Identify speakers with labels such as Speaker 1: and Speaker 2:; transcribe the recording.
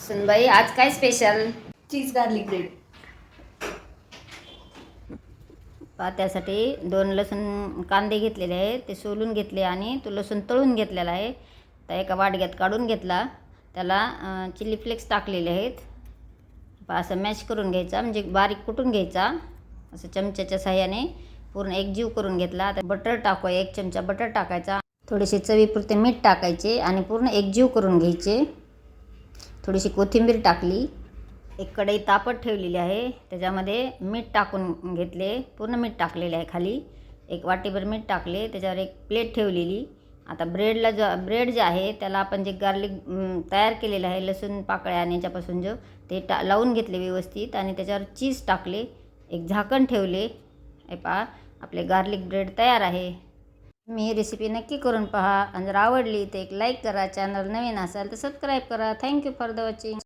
Speaker 1: सुनबाई आज काय स्पेशल?
Speaker 2: Cheese garlic bread.
Speaker 1: त्यासाठी 2 लसूण कांदे घेतलेले आहेत, ते सोलून घेतले आणि तो लसूण तळून घेतलेला आहे. तर एका वाडग्यात काढून घेतला. त्याला चिली फ्लेक्स टाकलेले आहेत. असं मॅश करून घ्यायचा, म्हणजे बारीक कुटून घ्यायचा. असं चमच्याच्या साह्याने पूर्ण एकजीव करून घेतला. आता बटर टाकू, 1 चमचा बटर टाकायचा. थोडेसे चवीपुरते मीठ टाकायचे आणि पूर्ण एकजीव करून घ्यायचे. थोडीशी कोथिंबीर टाकली. एक कढई तापत ठेवलेली आहे, त्याच्यामध्ये मीठ टाकून घेतले. पूर्ण मीठ टाकलेले आहे खाली. 1 वाटीभर मीठ टाकले. त्याच्यावर एक प्लेट ठेवलेली. आता ब्रेड जे आहे त्याला आपण जे गार्लिक तयार केलेलं आहे, लसूण पाकळ्या आणि याच्यापासून ते लावून घेतले व्यवस्थित आणि त्याच्यावर चीज टाकले. एक झाकण ठेवले. हे पहा, आपले गार्लिक ब्रेड तयार आहे. मी ही रेसिपी नक्की करून पहा आणि जर आवडली तर एक लाईक करा. चॅनल नवीन असाल तर सबस्क्राईब करा. Thank you for the watching.